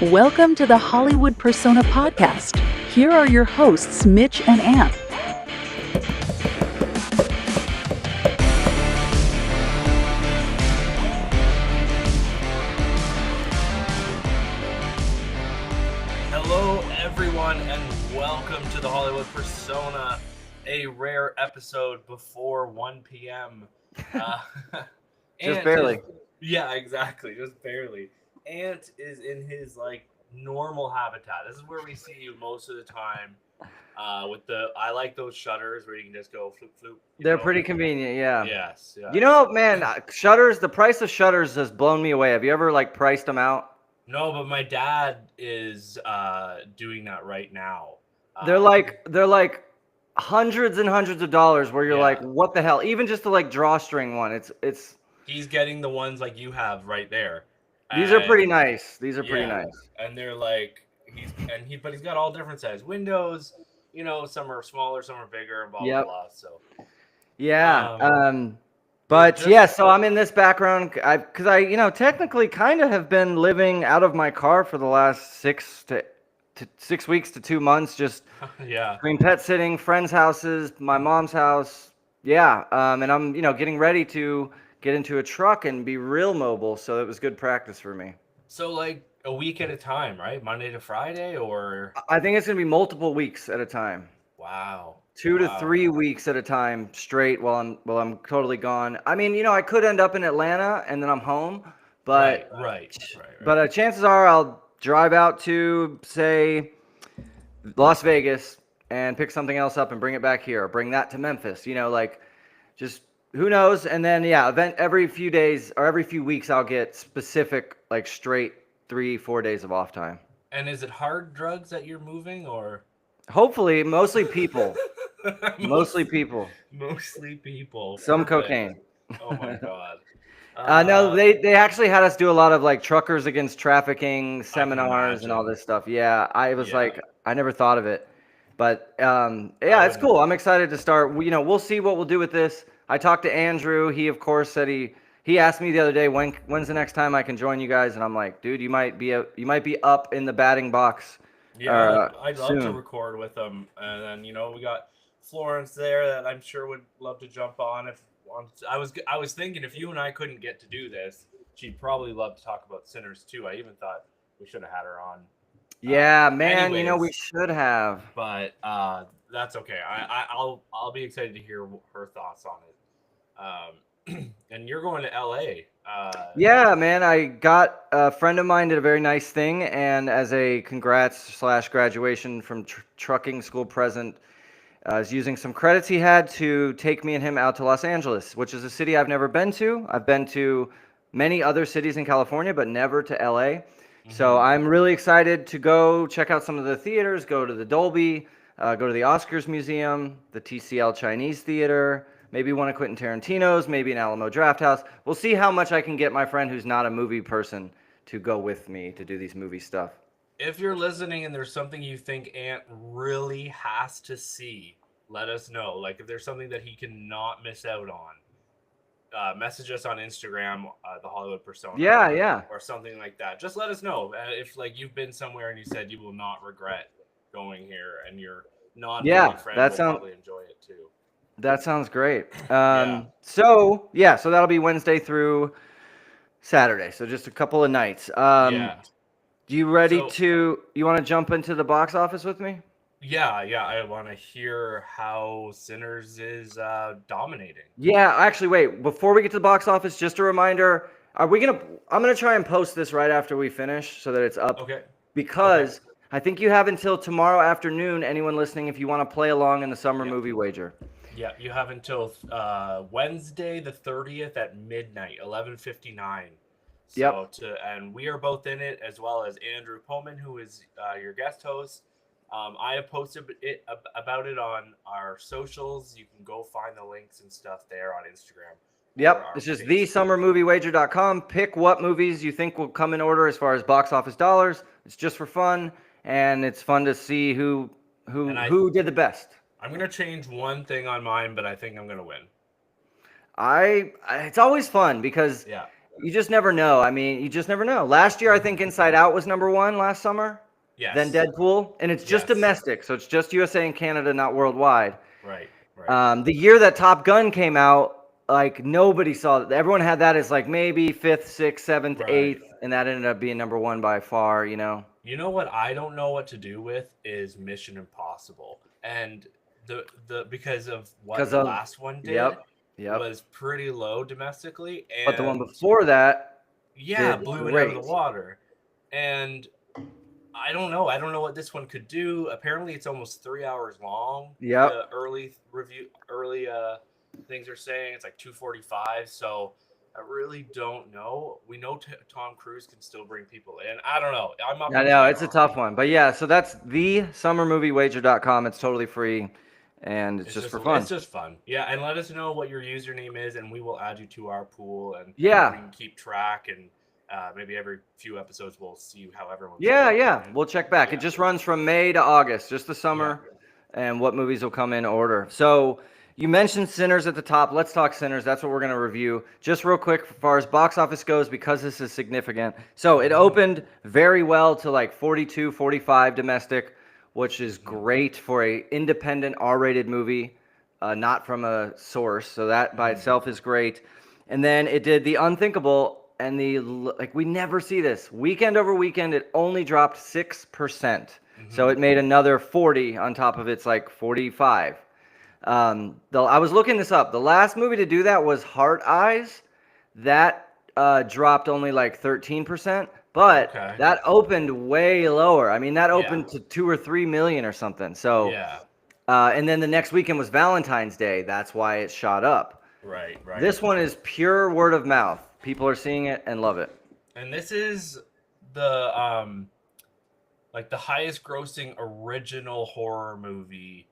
Welcome to the Hollywood Persona Podcast. Here are your hosts, Mitch and Ant. Hello, everyone, and welcome to the Hollywood Persona, a rare episode before 1 p.m. Just barely. Yeah, exactly, just barely. Ant is in his normal habitat. This is where we see you most of the time. I like those shutters where you can just go floop floop. They're pretty convenient, yeah. Yes. You know, man, shutters. The price of shutters has blown me away. Have you ever priced them out? No, but my dad is doing that right now. They're like hundreds and hundreds of dollars. Where you're like, what the hell? Even just the drawstring one. It's. He's getting the ones like you have right there. These are pretty nice. These are pretty nice. And they're but he's got all different size windows. You know, some are smaller, some are bigger, and blah blah blah. So yeah. So I'm in this background because I technically kind of have been living out of my car for the last 6 weeks to 2 months, just between pet sitting, friends' houses, my mom's house. Yeah. And I'm getting ready to get into a truck and be real mobile, so it was good practice for me. So a week at a time, right? Monday to Friday, or I think it's gonna be multiple weeks at a time. Wow. 2 to 3 weeks at a time straight while I'm totally gone. I mean, I could end up in Atlanta and then I'm home, but right. But chances are I'll drive out to, say, Las Vegas and pick something else up and bring it back here, or bring that to Memphis. Just who knows? And then every few days or every few weeks I'll get specific straight 3-4 days of off time. And is it hard drugs that you're moving, or hopefully mostly people? Mostly people. Some cocaine. Oh my god. No, they actually had us do a lot of truckers against trafficking seminars and all this stuff. Yeah, I was I never thought of it, but it's cool. I'm excited to start. We'll see what we'll do with this. I talked to Andrew. He of course said he asked me the other day when's the next time I can join you guys, and I'm like, dude, you might be up in the batting box. Yeah, I'd love to record with them, and then we got Florence there that I'm sure would love to jump on. I was thinking if you and I couldn't get to do this, she'd probably love to talk about Sinners too. I even thought we should have had her on. Yeah, man, anyways, we should have. But that's okay. I'll be excited to hear her thoughts on it. And you're going to LA. Yeah, man. I got a friend of mine did a very nice thing, and as a congrats/graduation from trucking school present, is using some credits he had to take me and him out to Los Angeles, which is a city I've never been to. I've been to many other cities in California, but never to LA. Mm-hmm. So I'm really excited to go check out some of the theaters, go to the Dolby, go to the Oscars Museum, the TCL Chinese Theater, maybe one of Quentin Tarantino's, maybe an Alamo Drafthouse. We'll see how much I can get my friend who's not a movie person to go with me to do these movie stuff. If you're listening and there's something you think Ant really has to see, let us know. If there's something that he cannot miss out on, message us on Instagram, the Hollywood Persona. Yeah. Or something like that. Just let us know if you've been somewhere and you said you will not regret going here, and your non-movie friend will probably enjoy it too. That sounds great. So that'll be Wednesday through Saturday. So just a couple of nights. You ready you want to jump into the box office with me? Yeah. I want to hear how Sinners is dominating. Yeah, actually, wait. Before we get to the box office, just a reminder. I'm going to try and post this right after we finish so that it's up. Okay. Because I think you have until tomorrow afternoon, anyone listening, if you want to play along in the summer movie wager. Yeah, you have until Wednesday the 30th at midnight, 11:59. So and we are both in it, as well as Andrew Pullman, who is your guest host. I have posted about it on our socials. You can go find the links and stuff there on Instagram. Yep, it's just thesummermoviewager.com. Pick what movies you think will come in order as far as box office dollars. It's just for fun, and it's fun to see who did the best. I'm going to change one thing on mine, but I think I'm going to win. It's always fun because you just never know. I mean, you just never know. Last year, I think Inside Out was #1 last summer. Yes. Then Deadpool, and it's just domestic, so it's just USA and Canada, not worldwide. Right. The year that Top Gun came out, like nobody saw it. Everyone had that as like maybe 5th, 6th, 7th, 8th, and that ended up being #1 by far. You know. You know what I don't know what to do with is Mission Impossible, and the because of what the last one did was pretty low domestically, and but the one before that, blew it out of the water, and I don't know. I don't know what this one could do. Apparently, it's almost 3 hours long. Yeah. The early things are saying it's like 2:45. So I really don't know. We know Tom Cruise can still bring people in. I don't know. I know it's a tough one, but yeah. So that's thesummermoviewager.com. It's totally free, and it's just for fun. It's just fun. Yeah, and let us know what your username is, and we will add you to our pool, and we can keep track and. Maybe every few episodes we'll see how everyone's doing. We'll check back. It just runs from May to August, just the summer, and what movies will come in order. So you mentioned Sinners at the top. Let's talk Sinners. That's what we're going to review. Just real quick, as far as box office goes, because this is significant. So it opened very well to like 42, 45 domestic, which is great for a independent R-rated movie, not from a source. So that by itself is great. And then it did the unthinkable. And we never see this. Weekend over weekend, it only dropped 6%. So it made another 40 on top of its like 45. I was looking this up. The last movie to do that was Heart Eyes. That dropped only like 13%, but that opened way lower. I mean, that opened to 2 or 3 million or something. So and then the next weekend was Valentine's Day. That's why it shot up. Right. This one is pure word of mouth. People are seeing it and love it. And this is the like the highest grossing original horror movie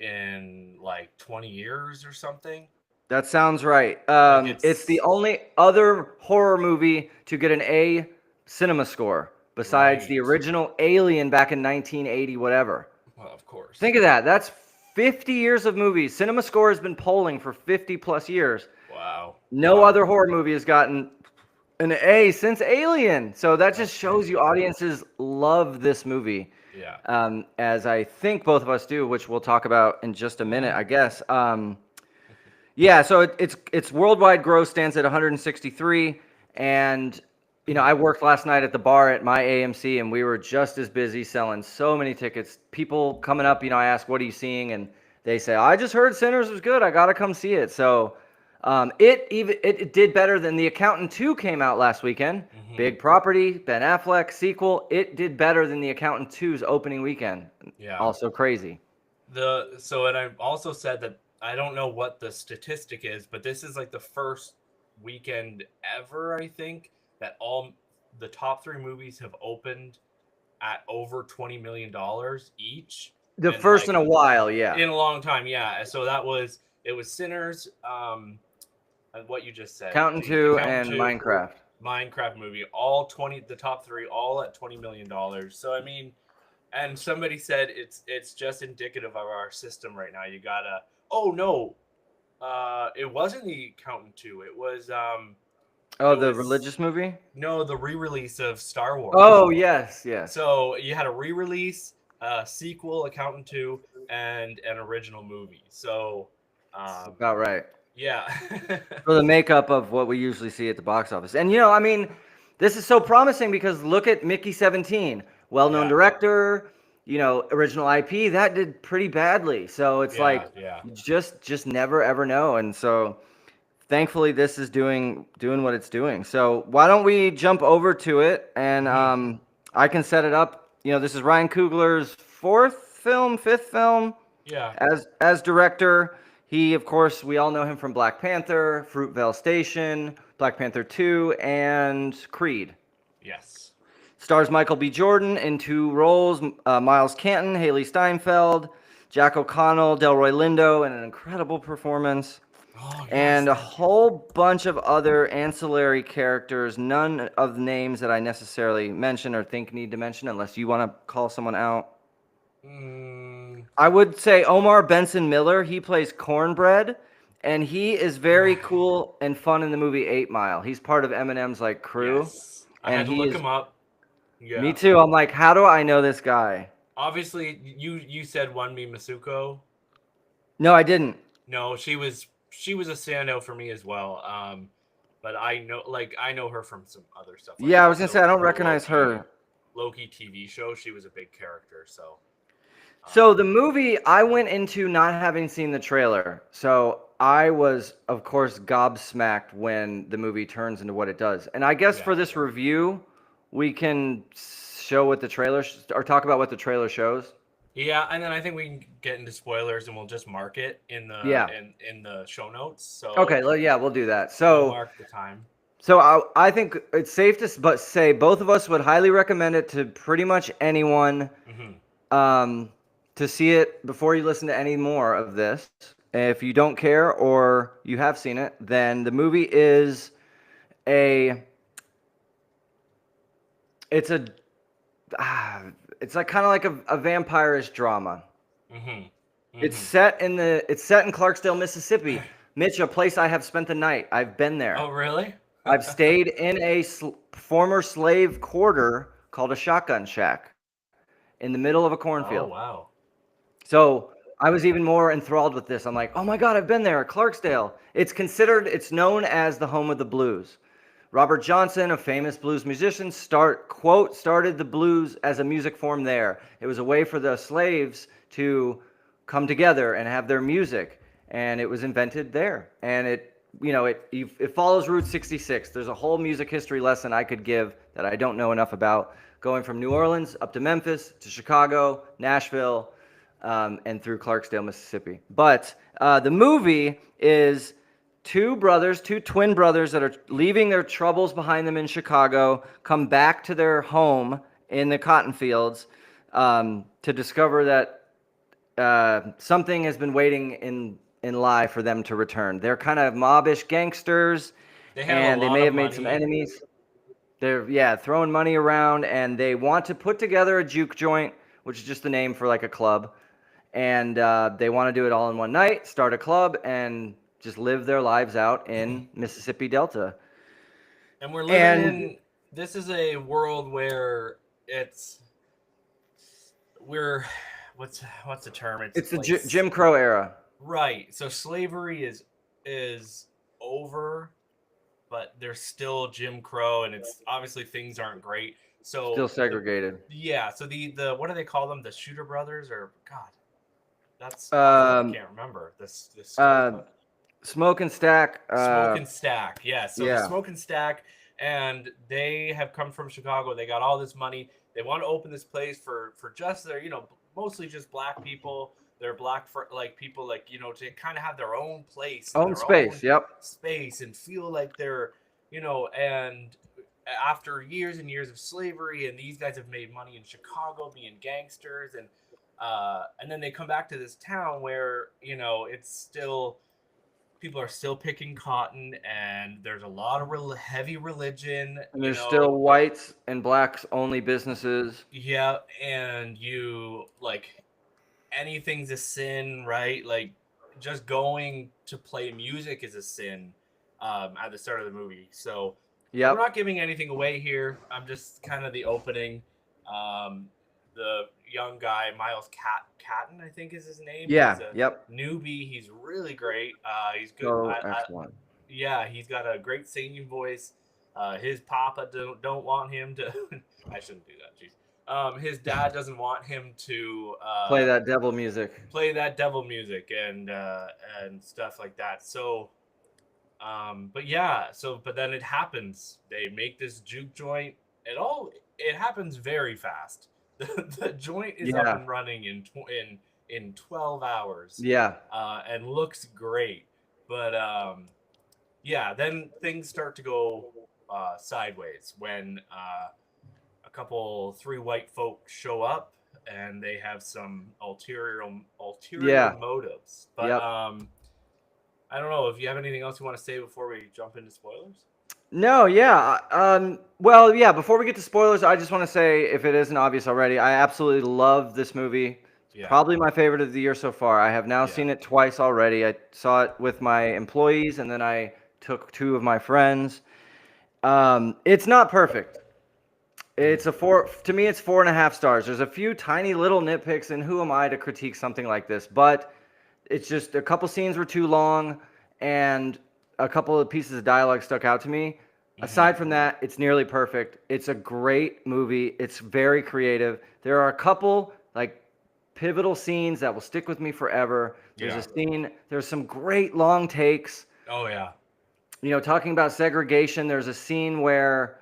in like 20 years or something. That sounds right. It's the only other horror movie to get an A cinema score besides the original Alien back in 1980 whatever. Well, of course. Think of that. That's 50 years of movies. Cinema Score has been polling for 50 plus years. Wow. No other horror movie has gotten an A since Alien. So that just shows you audiences love this movie. Yeah. As I think both of us do, which we'll talk about in just a minute, I guess. Yeah, so its worldwide gross stands at 163. And, you know, I worked last night at the bar at my AMC, and we were just as busy selling so many tickets. People coming up, you know, I ask, what are you seeing? And they say, I just heard Sinners was good. I got to come see it. So it did better than The Accountant 2 came out last weekend. Big property, Ben Affleck sequel. It did better than The Accountant 2's opening weekend. Yeah. Also crazy. And I also said that I don't know what the statistic is, but this is like the first weekend ever, I think, that all the top 3 movies have opened at over $20 million each. The first in a while, yeah. In a long time, yeah. So it was Sinners, and what you just said. Accountant 2 and Minecraft. Minecraft movie, the top 3, all at $20 million. So I mean, and somebody said it's just indicative of our system right now. You gotta. Oh no, it wasn't The Accountant 2. It was the religious movie? No, the re-release of Star Wars. Oh yes. So you had a re-release, sequel, Accountant 2, and an original movie. So. About right. Yeah. For the makeup of what we usually see at the box office. And, you know, I mean, this is so promising because look at Mickey 17, well-known director, you know, original IP, that did pretty badly. So it's just never, ever know. And so thankfully this is doing what it's doing. So why don't we jump over to it and I can set it up. You know, this is Ryan Coogler's 5th film as director. He, of course, we all know him from Black Panther, Fruitvale Station, Black Panther 2, and Creed. Yes. Stars Michael B. Jordan in 2 roles, Miles Canton, Haley Steinfeld, Jack O'Connell, Delroy Lindo, in an incredible performance. And a whole bunch of other ancillary characters, none of the names that I necessarily mention or think need to mention unless you want to call someone out. I would say Omar Benson Miller. He plays Cornbread, and he is very cool and fun in the movie 8 Mile. He's part of Eminem's like crew, Yes. I and had to he look is. him up. Yeah. Me too. I'm like, how do I know this guy? Obviously, you said Wunmi Masuko. No, I didn't. No, she was a standout for me as well. But I know her from some other stuff. Yeah, I was gonna say I don't recognize her. Loki TV show. She was a big character. So. So the movie, I went into not having seen the trailer. So I was, of course, gobsmacked when the movie turns into what it does. And I guess for this review, we can show what the trailer or talk about what the trailer shows. Yeah, and then I think we can get into spoilers, and we'll just mark it in the in the show notes. So okay, well, yeah, we'll do that. So we'll mark the time. So I think it's safe to say both of us would highly recommend it to pretty much anyone. To see it before you listen to any more of this. If you don't care or you have seen it, then the movie is it's like kind of like a vampire-ish drama. It's set in Clarksdale, Mississippi. Mitch, a place I have spent the night. I've been there. Oh, really? I've stayed in a former slave quarter called a shotgun shack in the middle of a cornfield. Oh, wow. So I was even more enthralled with this. I'm like, oh my God, I've been there, Clarksdale. It's known as the home of the blues. Robert Johnson, a famous blues musician, started the blues as a music form there. It was a way for the slaves to come together and have their music, and it was invented there. And it follows Route 66. There's a whole music history lesson I could give that I don't know enough about, going from New Orleans up to Memphis to Chicago, Nashville, and through Clarksdale, Mississippi. But the movie is two twin brothers that are leaving their troubles behind them in Chicago, come back to their home in the cotton fields to discover that something has been waiting in lie for them to return. They're kind of mobbish gangsters, and they may have made some enemies. They're throwing money around, and they want to put together a juke joint, which is just the name for like a club. And they want to do it all in one night, start a club, and just live their lives out in Mississippi Delta. And we're living in, this is a world where what's the term? It's the Jim Crow era. Right. So slavery is over, but there's still Jim Crow, and it's obviously things aren't great. So still segregated. So the what do they call them? The Shooter Brothers, or God, that's I can't remember this. Smoke and Stack. Smoke and Stack. Yeah. So the Smoke and Stack, and they have come from Chicago. They got all this money. They want to open this place for just their, mostly just black people. They're black for people to kind of have their own place, space, and feel like they're, and after years and years of slavery, and these guys have made money in Chicago being gangsters, and then they come back to this town where it's still, people are still picking cotton, and there's a lot of heavy religion, and there's still whites and blacks only businesses. Yeah, and anything's a sin, right? Like just going to play music is a sin at the start of the movie. So we're not giving anything away here. I'm just kind of the opening. The young guy, Miles Catton, I think is his name. Yeah. He's a newbie. He's really great. He's good. Oh, excellent. He's got a great singing voice. His papa don't want him to. I shouldn't do that. Jeez. His dad doesn't want him to play that devil music. And stuff like that. So, but then it happens. They make this juke joint. It happens very fast. The joint is up and running in 12 hours. Yeah. And looks great. But then things start to go sideways when couple 3 white folks show up, and they have some ulterior motives. But I don't know if you have anything else you want to say before we jump into spoilers. No, before we get to spoilers, I just want to say, if it isn't obvious already, I absolutely love this movie. It's Yeah. Probably my favorite of the year so far. I have now seen it twice already. I saw it with my employees, and then I took 2 of my friends. It's not perfect. It's a 4. To me, it's 4.5 stars. There's a few tiny little nitpicks, and who am I to critique something like this? But it's just a couple scenes were too long, and a couple of pieces of dialogue stuck out to me. Aside from that, it's nearly perfect. It's a great movie. It's very creative. There are a couple like pivotal scenes that will stick with me forever. There's some great long takes. Oh yeah. Talking about segregation, there's a scene where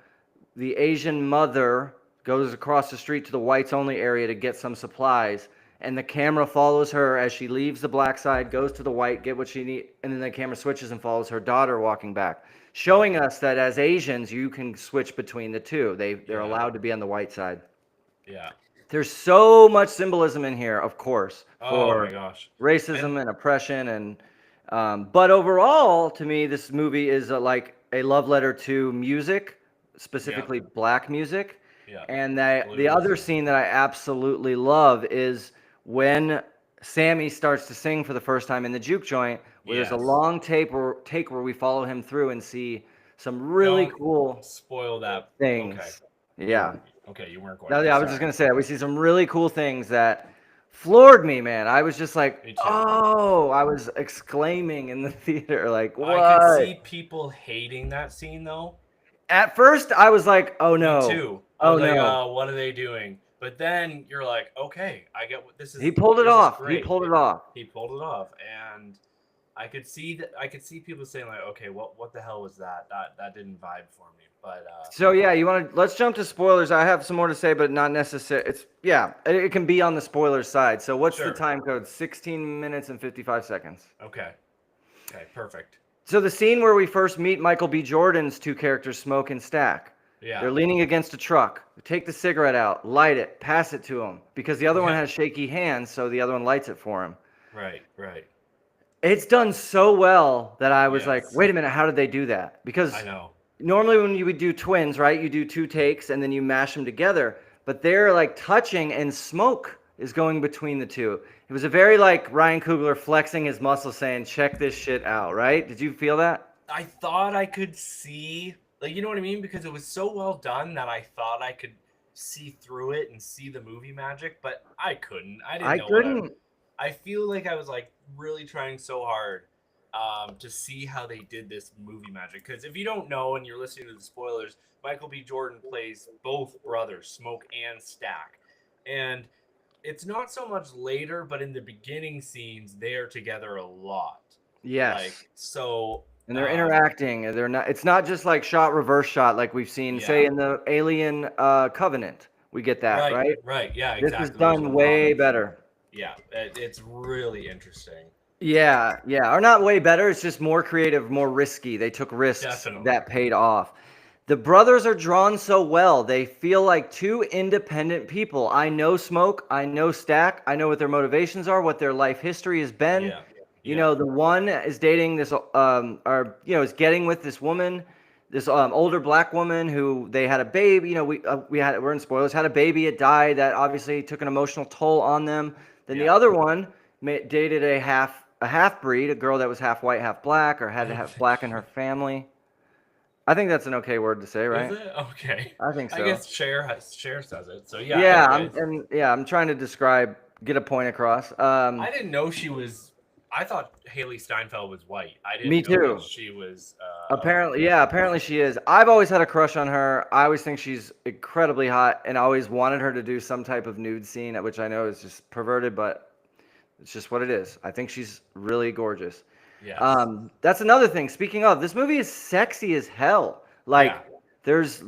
the Asian mother goes across the street to the whites only area to get some supplies, and the camera follows her as she leaves the black side, goes to the white, get what she needs, and then the camera switches and follows her daughter walking back, showing us that as Asians, you can switch between the two. They're allowed to be on the white side. Yeah. There's so much symbolism in here, of course, for oh my gosh. racism and oppression, but overall, to me, this movie is like a love letter to music, specifically black music. Yeah. And the other scene that I absolutely love is when Sammy starts to sing for the first time in the juke joint, where there's a long take where we follow him through and see some really cool spoil that things. Okay. Yeah. Okay, you weren't going No, to. I was just gonna say we see some really cool things that floored me, man. I was just like, oh, I was exclaiming in the theater, like, what? I could see people hating that scene though. At first, I was like, oh no. Me too. Oh like, no. What are they doing? But then you're like, okay, I get what this is. He pulled it off. He pulled it off. He pulled it off, and I could see that. I could see people saying like, okay, what the hell was that? That didn't vibe for me. But so yeah, let's jump to spoilers. I have some more to say, but not necessary. It can be on the spoiler side. So what's the time code? 16 minutes and 55 seconds. Okay, perfect. So the scene where we first meet Michael B. Jordan's 2 characters, Smoke and Stack. Yeah. They're leaning against a truck. Take the cigarette out, light it, pass it to him, because the other one has shaky hands, so the other one lights it for him. Right. It's done so well that I was like, wait a minute, how did they do that? Because I know. Normally when you would do twins, right, you do 2 takes and then you mash them together, but they're like touching and Smoke is going between the 2. It was a very like Ryan Coogler flexing his muscles saying, check this shit out, right? Did you feel that? I thought I could see, like, you know what I mean? Because it was so well done that I thought I could see through it and see the movie magic, but I couldn't. I couldn't. I feel like I was like really trying so hard to see how they did this movie magic. Because if you don't know and you're listening to the spoilers, Michael B. Jordan plays both brothers, Smoke and Stack. And it's not so much later, but in the beginning scenes, they are together a lot. Yes. And they're interacting. They're not. It's not just like reverse shot like we've seen, say, in the Alien Covenant. We get that, right? Right. Yeah. Exactly. This is done way better. Yeah, it's really interesting. Yeah, or not way better. It's just more creative, more risky. They took risks that paid off. The brothers are drawn so well. They feel like 2 independent people. I know Smoke. I know Stack. I know what their motivations are, what their life history has been. Yeah. You know, the one is dating this, is getting with this woman, this older black woman who they had a baby. You know, we're in spoilers. Had a baby. It died. That obviously took an emotional toll on them. Then the other one dated a half breed, a girl that was half white, half black, or had to have black in her family. I think that's an okay word to say, right? Is it? Okay. I think so. I guess Cher says it. So yeah. I'm trying to get a point across. I didn't know she was. I thought Haley Steinfeld was white. I didn't. Me know too. That she was. Apparently she is. I've always had a crush on her. I always think she's incredibly hot, and I always wanted her to do some type of nude scene, which I know is just perverted, but it's just what it is. I think she's really gorgeous. Yes. That's another thing. Speaking of, this movie is sexy as hell. Like, there's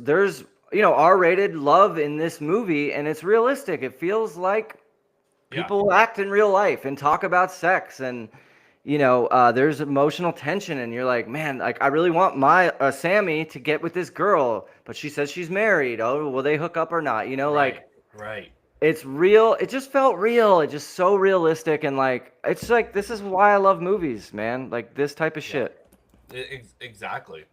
R-rated love in this movie, and it's realistic. It feels like people act in real life and talk about sex, and there's emotional tension, and you're like, man, like I really want my Sammy to get with this girl, but she says she's married. Oh, will they hook up or not? Right. It's real. It just felt real. It's just so realistic, and it's like this is why I love movies, man. Like this type of shit. Exactly.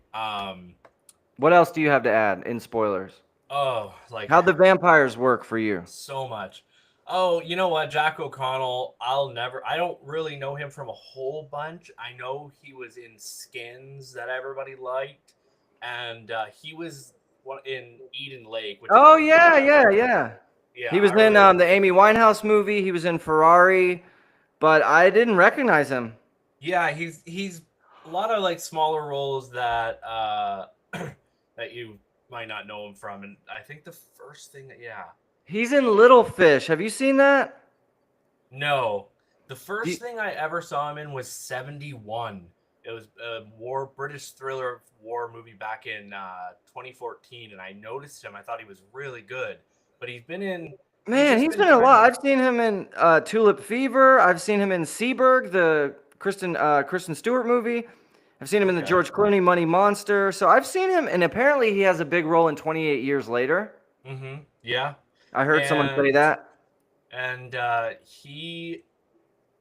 What else do you have to add in spoilers? Oh, like how'd the vampires work for you? So much. Oh, you know what? Jack O'Connell, I don't really know him from a whole bunch. I know he was in Skins that everybody liked, and he was in Eden Lake, which is a Oh movie yeah, that I yeah, really, yeah. yeah, He was I in really, the Amy Winehouse movie. He was in Ferrari, but I didn't recognize him. yeah, he's a lot of like smaller roles that that you might not know him from, and I think the first thing that, yeah. He's in Little Fish. Have you seen that? No. The Do first thing I ever saw him in was 71. It was a British thriller war movie back in 2014, and I noticed him. I thought he was really good, but he's Man, just he's been been in a kind lot. of, I've seen him in Tulip Fever. I've seen him in Seberg, the Kristen Stewart movie. I've seen him in the okay. George Clooney Money Monster. So I've seen him, and apparently he has a big role in 28 Years Later. Yeah. I heard someone say And that. he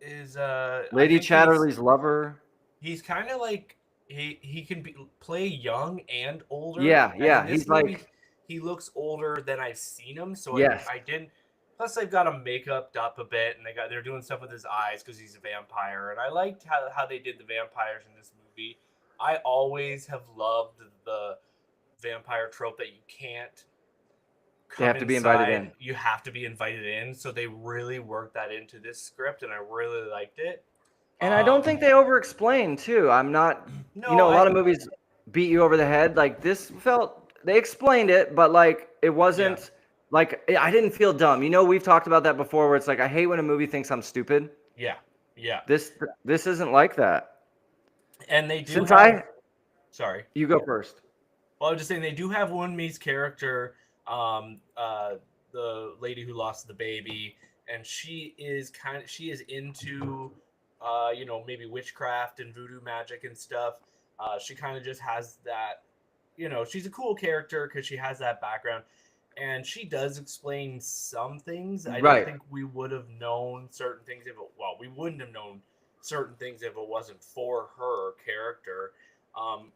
is I Lady think he's Chatterley's lover. he's kind of like he can play young and older, Yeah, and in yeah. this He's movie like, he looks older than I've seen him. So yes. I didn't. Plus, they've got him makeuped up a bit, and they're doing stuff with his eyes because he's a vampire. And I liked how they did the vampires in this movie. I always have loved the vampire trope that you can't They come have to be invited inside, in. you have to be invited in. So they really worked that into this script, and I really liked it. And I don't think they over-explain too. I'm not, No, a I lot of movies beat you over the head. Like this felt, they explained it, but like it yeah, wasn't like I didn't feel dumb. We've talked about that before, where it's like I hate when a movie thinks I'm stupid. yeah, yeah. This this isn't like that. And they do Since have, I, sorry. you go first. Well, I was just saying they do have Wunmi's character, the lady who lost the baby, and she is into, maybe witchcraft and voodoo magic and stuff. She kind of just has that, she's a cool character because she has that background, and she does explain some things. I don't Right. think we would have known certain things we wouldn't have known certain things if it wasn't for her character,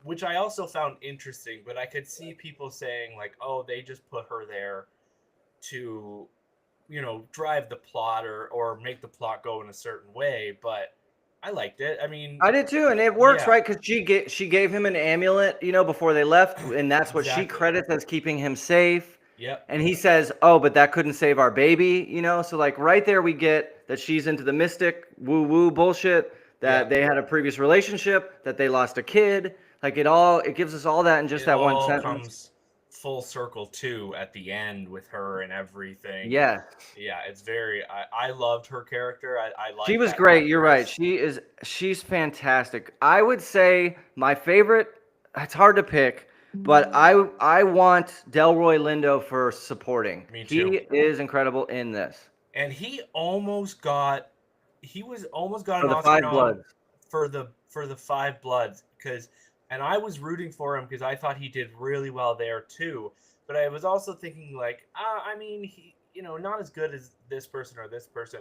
which I also found interesting. But I could see people saying like, "Oh, they just put her there to, drive the plot or make the plot go in a certain way." But I liked it. I mean, I did too, and it works, yeah, right? Because she gave him an amulet, before they left, and that's what she exactly. credits as keeping him safe. Yep. And he says, "Oh, but that couldn't save our baby." So like right there, we get that she's into the mystic woo woo bullshit. That Yeah. they had a previous relationship, that they lost a kid. Like it gives us all that in just It that one all sentence. comes full circle too at the end with her and everything. Yeah, Yeah, it's very. I loved her character. I she like was that great. You're right. actress. She's fantastic. I would say my favorite. It's hard to pick, but I want Delroy Lindo for supporting. Me He too. is incredible in this. And he was almost got For an the Oscar Five nom Bloods. for the Five Bloods, and I was rooting for him because I thought he did really well there too. But I was also thinking like, I mean, he, not as good as this person or this person.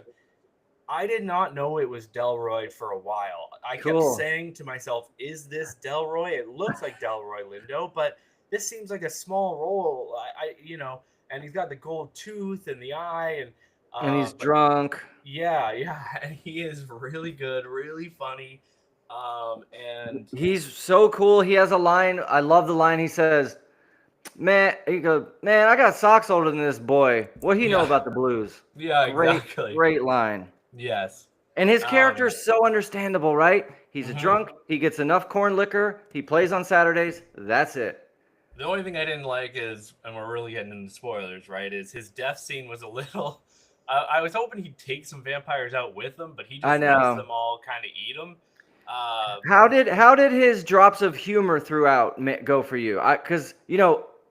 I did not know it was Delroy for a while. I kept Cool. saying to myself, "Is this Delroy? It looks like Delroy Lindo, but this seems like a small role." And he's got the gold tooth and the eye, and And he's but drunk. yeah, yeah, and he is really good, really funny, and He's so cool. He has a line. I love the line he says, "Man," he goes, "Man, I got socks older than this boy. What do he know yeah, about the blues?" yeah, Great, exactly, great line. yes. And his character Um, is so understandable, right? He's a mhm. drunk. He gets enough corn liquor. He plays on Saturdays. That's it. The only thing I didn't like is, and we're really getting into spoilers, right? Is his death scene was a little. I was hoping he'd take some vampires out with him, but he I just lets know. them all kind of eat them. Uh, How did his drops of humor throughout go for you? Because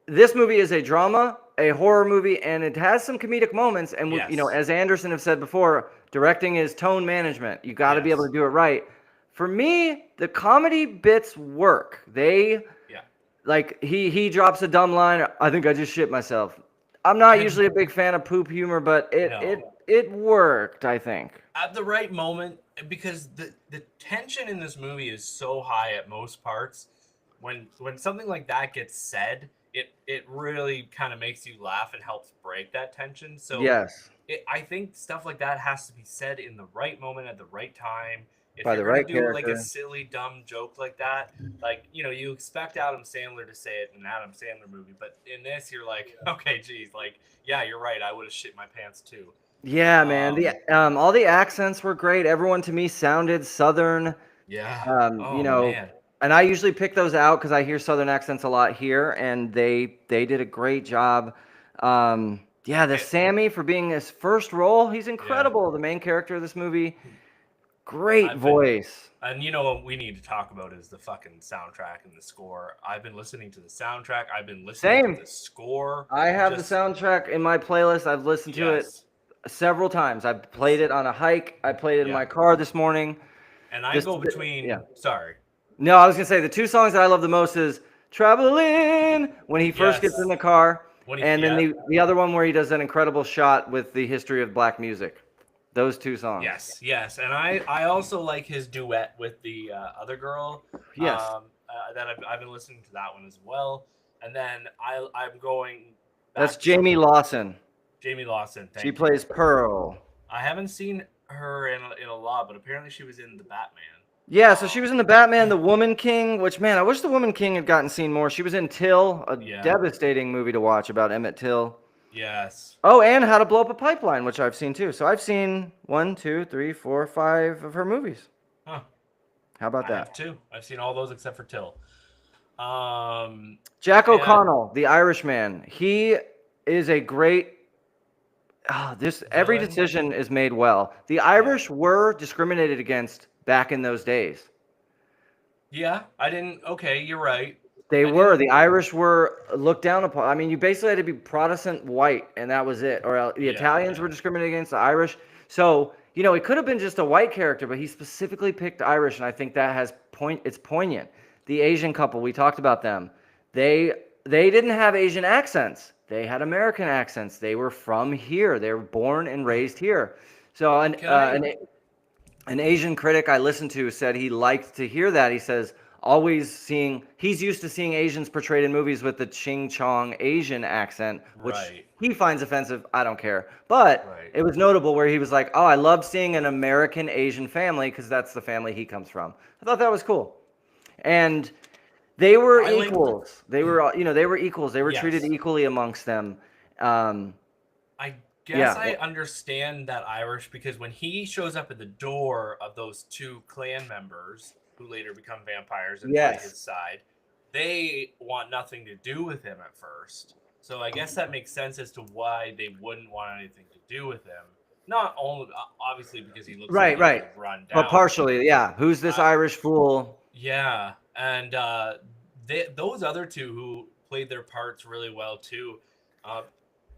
this movie is a drama, a horror movie, and it has some comedic moments. And yes, as Anderson have said before, directing is tone management. You got to be able yes, to do it right. For me, the comedy bits work. They yeah. like he drops a dumb line. I think I just shit myself. I'm not And usually a big fan of poop humor, but no, it worked, I think. at the right moment, because the tension in this movie is so high at most parts. When something like that gets said, it really kind of makes you laugh and helps break that tension. So Yes, I think stuff like that has to be said in the right moment at the right time. If by you're the gonna right do like a character. silly, dumb joke like that, like you expect Adam Sandler to say it in an Adam Sandler movie, but in this, you're like, okay, geez, like, yeah, you're right. I would have shit my pants too. Yeah, man. Um, All the accents were great. Everyone to me sounded Southern. yeah. You Oh know, man. and I usually pick those out because I hear Southern accents a lot here, and they did a great job. Yeah, the It, Sammy for being his first role, he's yeah. incredible. The main character of this movie, great I've been, voice. and you know what we need to talk about is the fucking soundtrack and the score. I've been listening to the soundtrack. I've been listening to Same. the score. I have the Just soundtrack in my playlist. I've listened to it yes. several times. I've played it on a hike. I played it in Yeah. my car this morning. And I This, go between. yeah. Sorry. No, I was gonna say the two songs that I love the most is "Traveling" when he first gets Yes. in the car, When he and then yeah. the other one where he does that incredible shot with the history of black music. Those two songs. Yes, and I also like his duet with the other girl. Yes. That I've been listening to that one as well. And then I'm going That's back to Jamie something. Lawson. Jamie Lawson. She Thank you. plays Pearl. I haven't seen her in a lot, but apparently she was in the Batman. Yeah, so she was in the Batman, The Woman King, which, man, I wish The Woman King had gotten seen more. She was in Till, a Yeah. devastating movie to watch about Emmett Till. Yes. Oh, and How to Blow Up a Pipeline, which I've seen too. So I've seen 1, 2, 3, 4, 5 of her movies. Huh. How about I that? have two. I've seen all those except for Till. Jack and- O'Connell, the Irishman. He is a great. Every Villain? decision is made well. The Irish were discriminated against back in those days. Yeah, I didn't. Okay, you're right. They I were. didn't- The Irish were looked down upon. I mean, you basically had to be Protestant white, and that was it. Or the Yeah, Italians yeah. were discriminated against, the Irish. So, it could have been just a white character, but he specifically picked Irish, and I think that has it's poignant. The Asian couple, we talked about them. They didn't have Asian accents. They had American accents. They were from here. They were born and raised here. So an Asian critic I listened to said he liked to hear that. He says he's used to seeing Asians portrayed in movies with the Ching Chong Asian accent, which Right. he finds offensive. I don't care. But Right. it was notable where he was like, oh, I love seeing an American Asian family because that's the family he comes from. I thought that was cool. And they were equals. They were, they were equals. They were treated Yes. equally amongst them. I guess Yeah. I understand that Irish because when he shows up at the door of those two clan members who later become vampires and fight Yes. his side, they want nothing to do with him at first. So I guess that makes sense as to why they wouldn't want anything to do with him. Not only obviously because he looks Right, like right. run down, But partially, yeah. Who's this Irish fool? Yeah, and those other two who played their parts really well too.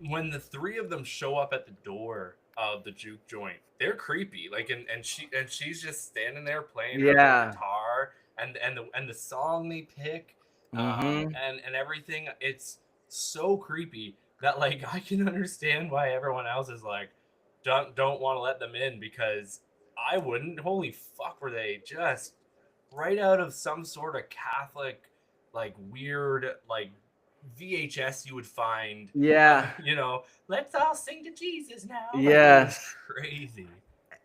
When the three of them show up at the door of the juke joint, they're creepy. Like, and she's just standing there playing her guitar, and the song they pick, and everything. It's so creepy that like I can understand why everyone else is like don't want to let them in because I wouldn't. Holy fuck, were they just right out of some sort of Catholic, like weird, like VHS you would find. Yeah. Let's all sing to Jesus now. Yes. Crazy.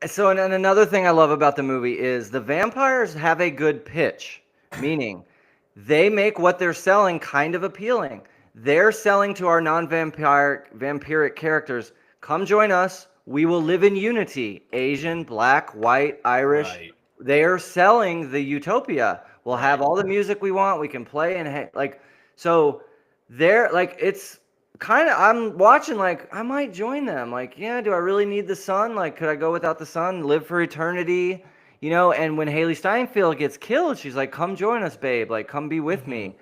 So, and another thing I love about the movie is the vampires have a good pitch, meaning they make what they're selling kind of appealing. They're selling to our vampiric characters, come join us. We will live in unity. Asian, black, white, Irish. Right. They're selling the utopia. We'll have all the music we want. We can play so they're like, it's kind of, I'm watching like, I might join them. Like, yeah, do I really need the sun? Like, could I go without the sun, live for eternity? And when Haley Steinfeld gets killed, she's like, come join us, babe. Like, come be with me.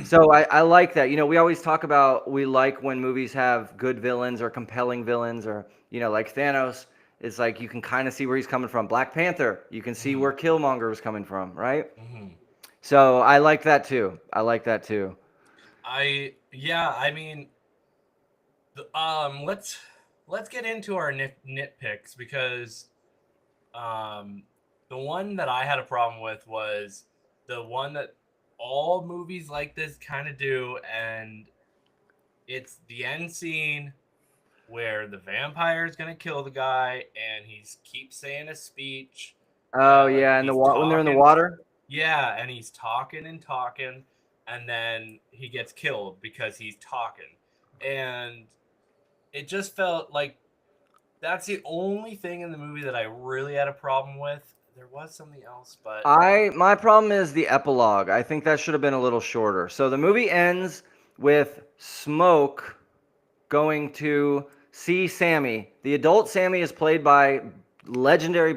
So I like that. We always talk about, we like when movies have good villains or compelling villains or, like Thanos. It's like you can kind of see where he's coming from. Black Panther, you can see where Killmonger was coming from, right? So I like that too. I mean, let's get into our nitpicks because the one that I had a problem with was the one that all movies like this kind of do, and it's the end scene where the vampire is gonna kill the guy, and he keeps saying a speech. Oh Like yeah, and he's when they're in the talking, water. yeah, and he's talking and talking, and then he gets killed because he's talking, and it just felt like that's the only thing in the movie that I really had a problem with. There was something else, but My problem is the epilogue. I think that should have been a little shorter. So the movie ends with Smoke going to see Sammy. The adult Sammy is played by legendary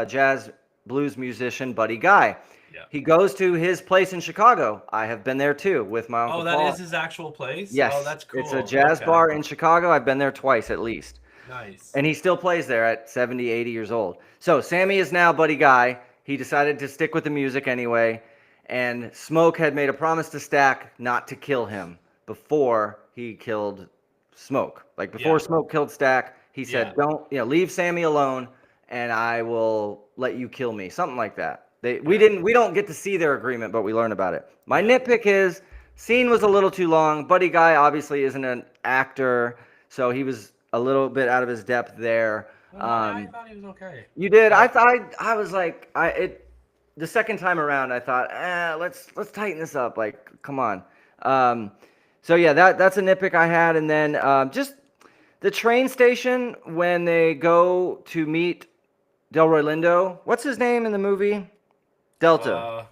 jazz blues musician Buddy Guy. yeah. He goes to his place in Chicago. I have been there too with my Uncle Oh, that Paul. is his actual place? Yes, Oh, that's cool. it's a jazz Okay. bar in Chicago. I've been there twice at least. Nice. And he still plays there at 70, 80 years old. So Sammy is now Buddy Guy. He decided to stick with the music anyway. And Smoke had made a promise to Stack not to kill him before he killed Smoke. Like before Yeah. Smoke killed Stack, he said, Yeah. "Don't, leave Sammy alone, and I will let you kill me." Something like that. We don't get to see their agreement, but we learn about it. My nitpick is scene was a little too long. Buddy Guy obviously isn't an actor, so he was a little bit out of his depth there. I thought he was okay. You did. I was like, the second time around, I thought, let's tighten this up. Like, come on. So yeah, that's a nitpick I had, and then just the train station when they go to meet Delroy Lindo. What's his name in the movie? Delta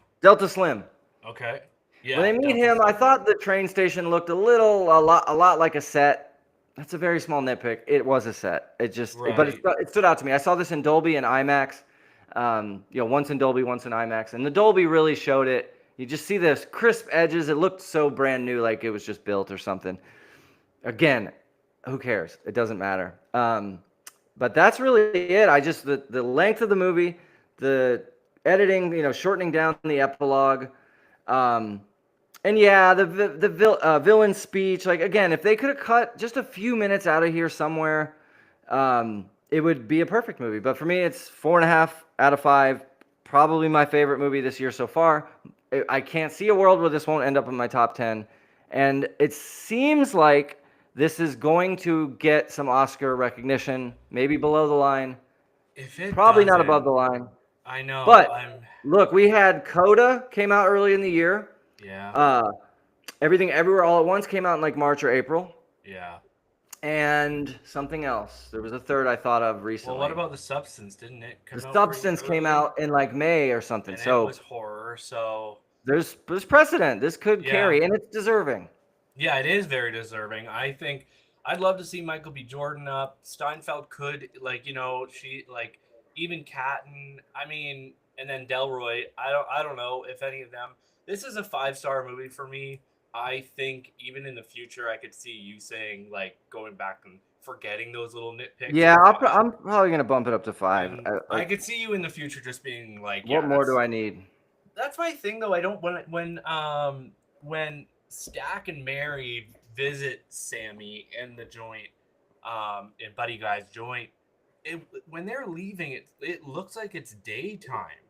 Slim. Okay. Yeah. When they meet him, I thought the train station looked a lot like a set. That's a very small nitpick. It was a set. But it stood out to me. I saw this in Dolby and IMAX. Once in Dolby, once in IMAX, and the Dolby really showed it. You just see this crisp edges. It looked so brand new, like it was just built or something. Again, who cares? It doesn't matter. But that's really it. The length of the movie, the editing, shortening down the epilogue. And yeah, the villain speech, like, again, if they could have cut just a few minutes out of here somewhere, it would be a perfect movie. But for me, it's 4.5 out of 5. Probably my favorite movie this year so far. I can't see a world where this won't end up in my top 10. And it seems like this is going to get some Oscar recognition, maybe below the line. Probably not above the line. I know. But look, we had Coda came out early in the year. Yeah. Everything Everywhere All at Once came out in like March or April. Yeah. And something else. There was a third I thought of recently. Well, what about The Substance? Didn't it come out? The Substance came out in like May or something. And so it was horror, so there's precedent. This could carry, and it's deserving. Yeah, it is very deserving. I think I'd love to see Michael B. Jordan up. Steinfeld could, even Catton. I mean, and then Delroy. I don't know if any of them. This is a 5-star movie for me. I think even in the future, I could see you saying, like, going back and forgetting those little nitpicks. Yeah, I'm probably going to bump it up to 5. I could see you in the future just being like, what more do I need? That's my thing, though. I don't, when Stack and Mary visit Sammy in the joint, in Buddy Guy's joint, when they're leaving, it looks like it's daytime.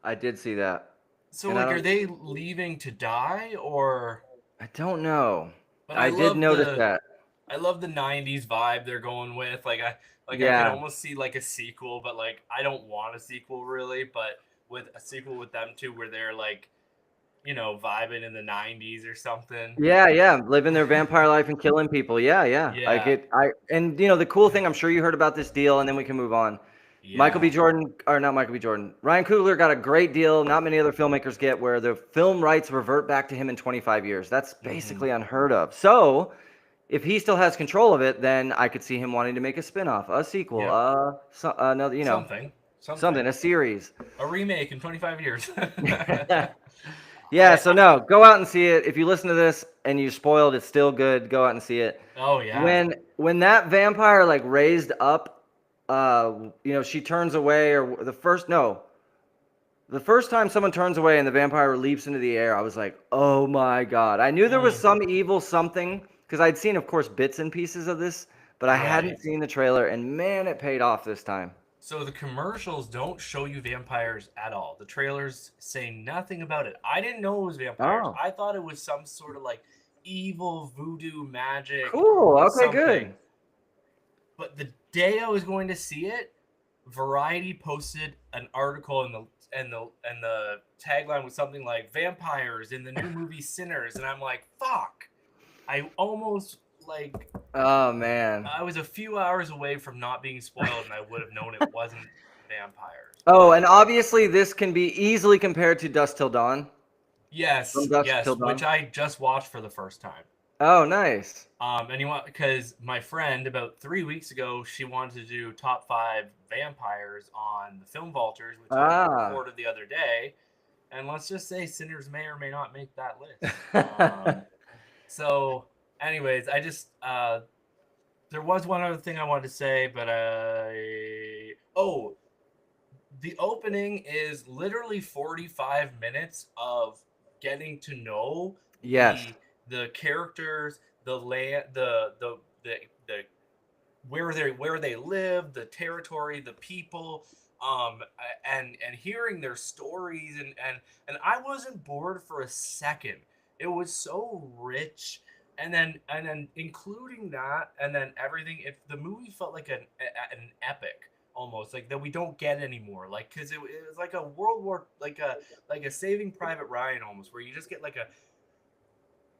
I did see that. So, are they leaving to die, or? I don't know. But I did notice that. I love the 90s vibe they're going with. I can almost see like a sequel, but like I don't want a sequel really, but with a sequel with them two where they're like, vibing in the 90s or something. Yeah, living their vampire life and killing people. Yeah. And the cool thing, I'm sure you heard about this deal, and then we can move on. Yeah. Ryan Coogler got a great deal. Not many other filmmakers get, where the film rights revert back to him in 25 years. That's basically unheard of. So if he still has control of it, then I could see him wanting to make a spin-off, a sequel, another, something, a series, a remake in 25 years. Yeah, so no, go out and see it. If you listen to this and you spoiled, it's still good. Go out and see it. Oh yeah. When that vampire raised up, she turns away, or the first time someone turns away and the vampire leaps into the air, I was like, oh my God. I knew there was some evil something, because I'd seen, of course, bits and pieces of this, but I hadn't seen the trailer, and man, it paid off this time. So the commercials don't show you vampires at all. The trailers say nothing about it. I didn't know it was vampires. Oh, I thought it was some sort of like evil voodoo magic cool. Okay, something. good. But the day I was going to see it, Variety posted an article and the tagline was something like vampires in the new movie Sinners, and I'm like, fuck. I almost like Oh man. I was a few hours away from not being spoiled, and I would have known it wasn't vampires. Oh, and obviously this can be easily compared to Dusk Till Dawn. Yes, From Dusk yes, Till Dawn. which I just watched for the first time. Oh, nice. And you want because my friend about 3 weeks ago she wanted to do top 5 vampires on the Film Vultures, which we recorded the other day, and let's just say Sinners may or may not make that list. So, anyways, I just there was one other thing I wanted to say, but the opening is literally 45 minutes of getting to know Yes. the characters, the land, the where they live, the territory, the people, and hearing their stories, and I wasn't bored for a second. It was so rich, and then including that, and then everything. The movie felt like an epic almost, like that we don't get anymore. Like because it was like a World War, like a Saving Private Ryan almost, where you just get like a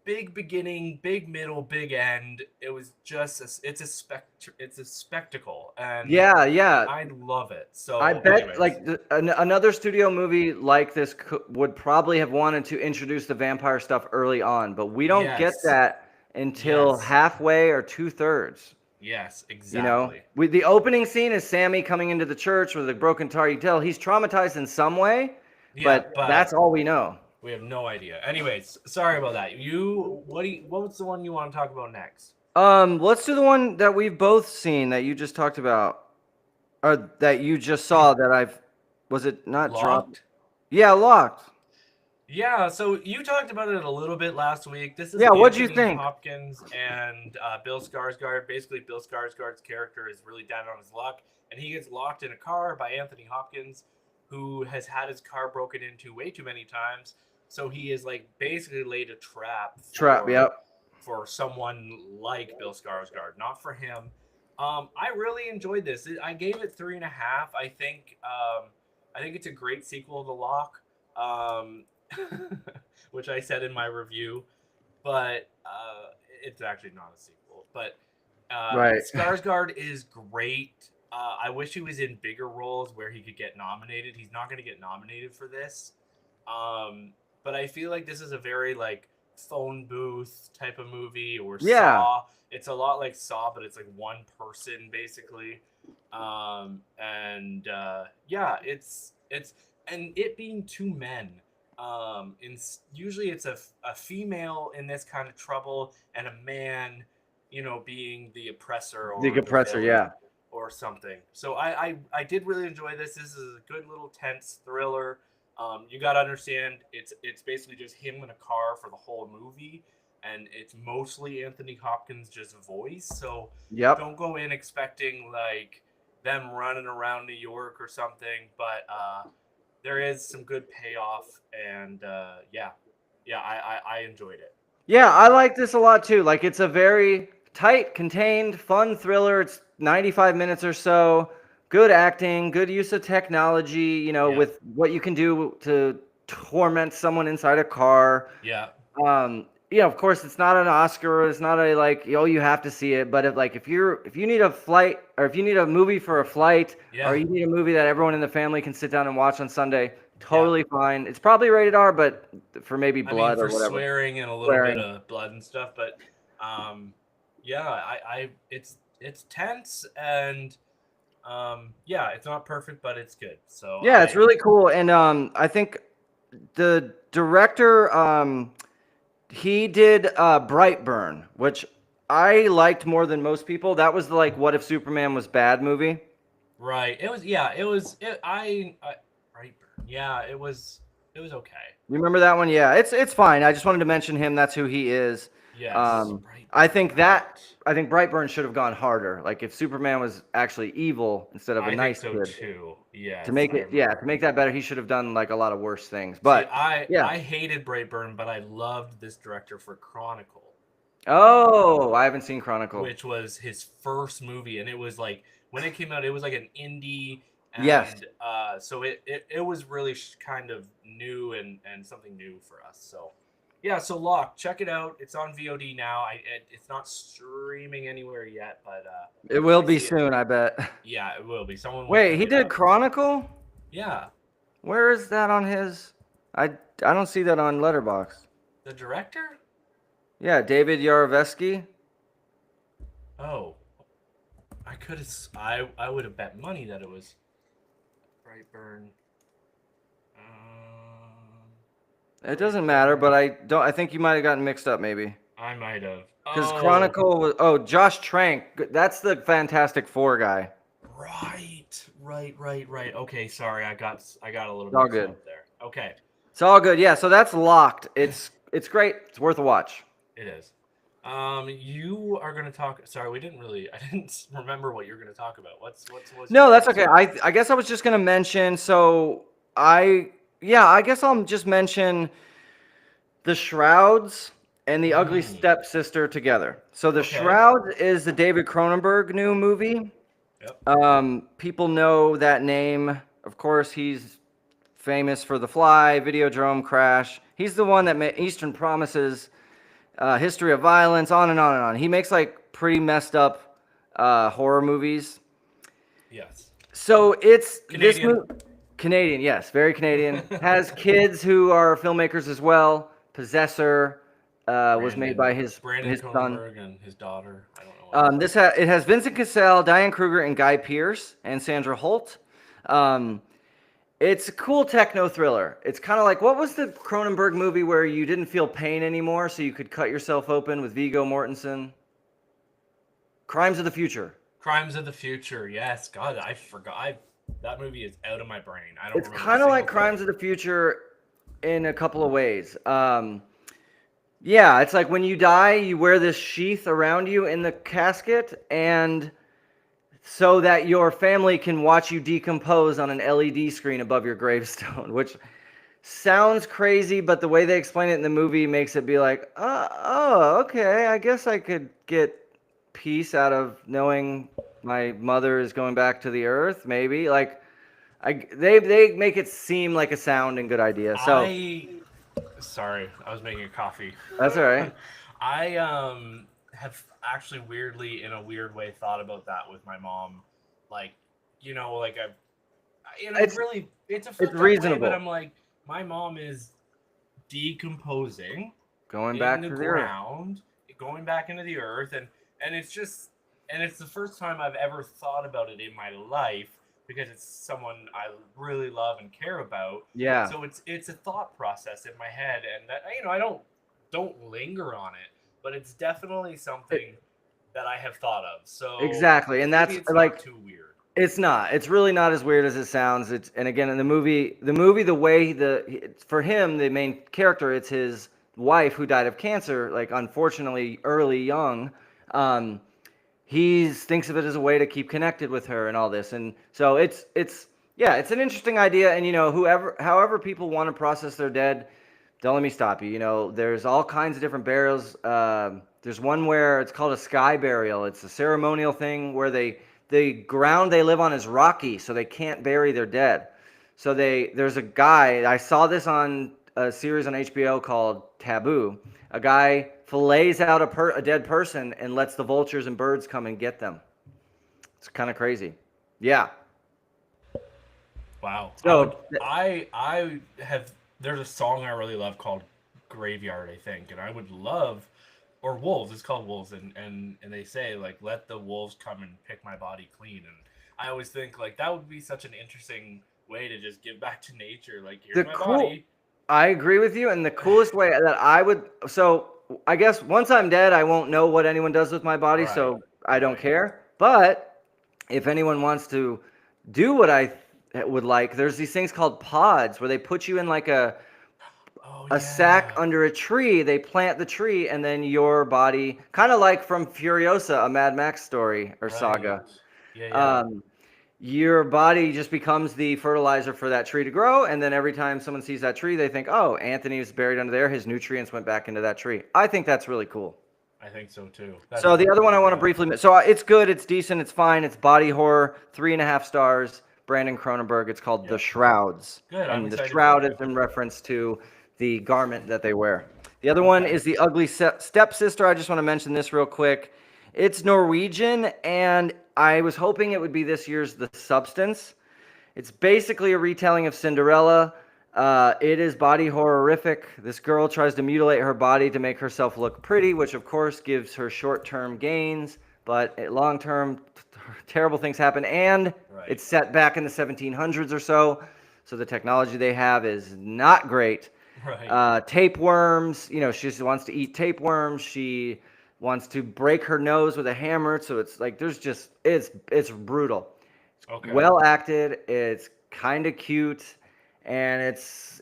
big beginning, big middle, big end. It was just it's a spectacle, and Yeah. I love it. So I bet anyways. like another studio movie like this would probably have wanted to introduce the vampire stuff early on, but we don't get Yes. that until Yes. halfway or 2/3. Yes, exactly. You know, the opening scene is Sammy coming into the church with a broken guitar. You tell he's traumatized in some way, but that's all we know. We have no idea. Anyways, sorry about that. What's the one you want to talk about next? Let's do the one that we've both seen that you just talked about, or that you just saw that was it not Locked? dropped? Yeah, Locked. Yeah, so you talked about it a little bit last week. This is what'd you Anthony think? Hopkins and Bill Skarsgård. Basically, Bill Skarsgård's character is really down on his luck, and he gets locked in a car by Anthony Hopkins, who has had his car broken into way too many times. So he is like basically laid a trap. For someone like Bill Skarsgård, not for him. I really enjoyed this. I gave it 3.5. I think it's a great sequel to Locke. Which I said in my review, but it's actually not a sequel. But Right. Skarsgård is great. I wish he was in bigger roles where he could get nominated. He's not going to get nominated for this. But I feel like this is a very like phone booth type of movie, or Saw. It's a lot like Saw, but it's like one person basically. It's and it being two men. Usually it's a female in this kind of trouble and a man, being the oppressor or The oppressor, yeah. or something. So I did really enjoy this. This is a good little tense thriller. You got to understand it's basically just him in a car for the whole movie, and it's mostly Anthony Hopkins' just voice. So don't go in expecting like them running around New York or something, but there is some good payoff, and I enjoyed it. Yeah, I like this a lot too. Like it's a very tight, contained, fun thriller. It's 95 minutes or so. Good acting, good use of technology, with what you can do to torment someone inside a car. Yeah. Of course it's not an Oscar, it's not a like, you have to see it, but if you need a flight, or if you need a movie for a flight, or you need a movie that everyone in the family can sit down and watch on Sunday, totally fine. It's probably rated R, but for maybe blood or whatever. Swearing and a little bit of blood and stuff, but it's tense, and it's not perfect, but it's good. So it's really cool. And I think the director, he did Brightburn, which I liked more than most people. That was the like What If Superman Was Bad movie. Right. It was Brightburn. Yeah, it was okay. You remember that one? Yeah, it's fine. I just wanted to mention him. That's who he is. Yes. I think Brightburn should have gone harder. Like if Superman was actually evil instead of a nice think so kid. too. Yes. To make I it, to remember. make that better, he should have done like a lot of worse things. See, But I hated Brightburn, but I loved this director for Chronicle. I haven't seen Chronicle. Which was his first movie, and it was like when it came out, it was like an indie. And, Yes. So it was really kind of new and something new for us. So yeah, so Locke, check it out. It's on VOD now. It's not streaming anywhere yet, but it will be soon, I bet. Yeah, it will be. Someone. Wait, he did Chronicle? Yeah. Where is that on his? I don't see that on Letterboxd. The director? Yeah, David Yarovesky. Oh, I could have. I would have bet money that it was Brightburn. It doesn't matter, but I think you might have gotten mixed up, maybe. I might have. Because Chronicle was Josh Trank. That's the Fantastic Four guy. Right. Okay, sorry, I got a little bit mixed up there. Okay. It's all good. Yeah, so that's Locked. It's great. It's worth a watch. It is. You are going to talk. Sorry, I didn't remember what you're going to talk about. What's No, that's okay. I guess I was just going to mention. So I guess I'll just mention The Shrouds and The Ugly Stepsister together. So The Shrouds is the David Cronenberg new movie. Yep. People know that name. Of course, he's famous for The Fly, Videodrome, Crash. He's the one that made Eastern Promises, History of Violence, on and on and on. He makes like pretty messed up horror movies. Yes. So it's Canadian. Canadian, yes, very Canadian. Has kids who are filmmakers as well. Possessor was made by his son and his daughter. I don't know. It has Vincent Cassel, Diane Kruger, and Guy Pearce, and Sandra Holt. It's a cool techno thriller. It's kind of like, what was the Cronenberg movie where you didn't feel pain anymore, so you could cut yourself open with Viggo Mortensen? Crimes of the Future. Crimes of the Future. Yes. God, I forgot. That movie is out of my brain. It's kind of like Crimes of the Future in a couple of ways. Yeah, it's like when you die, you wear this sheath around you in the casket, and so that your family can watch you decompose on an LED screen above your gravestone, which sounds crazy, but the way they explain it in the movie makes it be like, oh, okay, I guess I could get peace out of knowing my mother is going back to the earth, maybe. Like, they make it seem like a sound and good idea. So, sorry, I was making a coffee. That's all right. I have actually weirdly, in a weird way, thought about that with my mom. Like, it's reasonable, way, but I'm like, my mom is decomposing, going back to the ground, going back into the earth, and it's the first time I've ever thought about it in my life, because it's someone I really love and care about. Yeah. So it's a thought process in my head, and that, I don't linger on it, but it's definitely something that I have thought of. So exactly, and that's like not too weird. It's not. It's really not as weird as it sounds. And again, in the movie, the way for him, the main character, it's his wife who died of cancer, like unfortunately young. He thinks of it as a way to keep connected with her and all this. And so it's an interesting idea. And however people want to process their dead, don't let me stop you. There's all kinds of different burials. There's one where it's called a sky burial. It's a ceremonial thing where the ground they live on is rocky, so they can't bury their dead. So there's a guy, I saw this on a series on HBO called Taboo. A guy fillets out a dead person and lets the vultures and birds come and get them. It's kind of crazy. Yeah. Wow. So there's a song I really love called Graveyard, I think, and I would love, or Wolves, it's called Wolves, and they say, like, let the wolves come and pick my body clean. And I always think, like, that would be such an interesting way to just give back to nature. Like, here's my body. I agree with you, and the coolest way that I would, so I guess once I'm dead, I won't know what anyone does with my body, so I don't care. But if anyone wants to do what I would like, there's these things called pods where they put you in like a a sack under a tree. They plant the tree, and then your body, kind of like from Furiosa, a Mad Max story or saga. Your body just becomes the fertilizer for that tree to grow, and then every time someone sees that tree, they think, "Oh, Anthony is buried under there. His nutrients went back into that tree." I think that's really cool. I think so too. So the other one I want to briefly, so it's good, it's decent, it's fine, it's body horror, 3.5 stars. Brandon Cronenberg. It's called The Shrouds. Good. And the shroud is in reference to the garment that they wear. The other one is The Ugly Stepsister. I just want to mention this real quick. It's Norwegian, and I was hoping it would be this year's The Substance. It's basically a retelling of Cinderella. It is body horrific. This girl tries to mutilate her body to make herself look pretty, which of course gives her short-term gains, but long-term terrible things happen, and it's set back in the 1700s or so, so the technology they have is not great. Tapeworms, you know, she just wants to eat tapeworms. She wants to break her nose with a hammer, so it's like there's just it's brutal. Well acted, it's kind of cute, and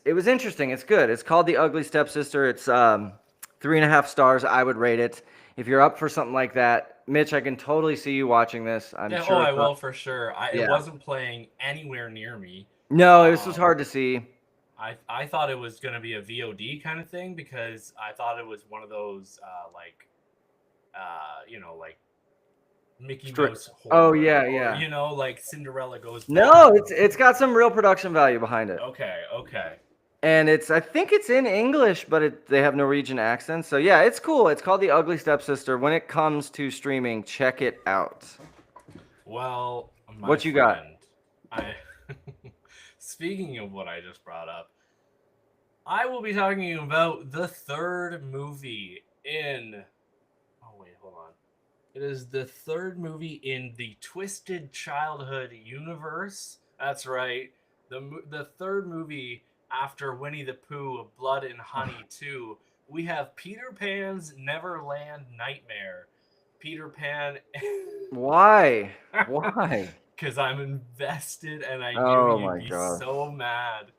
it was interesting. It's good. It's called The Ugly Stepsister. It's 3.5 stars. I would rate it. If you're up for something like that, Mitch, I can totally see you watching this. I'm sure. Oh, I will for sure. It wasn't playing anywhere near me. No, this was hard to see. I thought it was going to be a VOD kind of thing because I thought it was one of those you know, like Mickey Mouse horror. Oh yeah, yeah. Or, you know, like Cinderella goes. No, it's got some real production value behind it. Okay. And I think it's in English, but they have Norwegian accents. So yeah, it's cool. It's called The Ugly Stepsister. When it comes to streaming, check it out. Well, what you got? Speaking of what I just brought up, I will be talking about the third movie in. Oh wait, hold on. It is the third movie in the Twisted Childhood universe. That's right. The third movie after Winnie the Pooh, Blood and Honey 2, we have Peter Pan's Neverland Nightmare. Peter Pan. Why? Why? Because I'm invested and I knew you'd be so mad.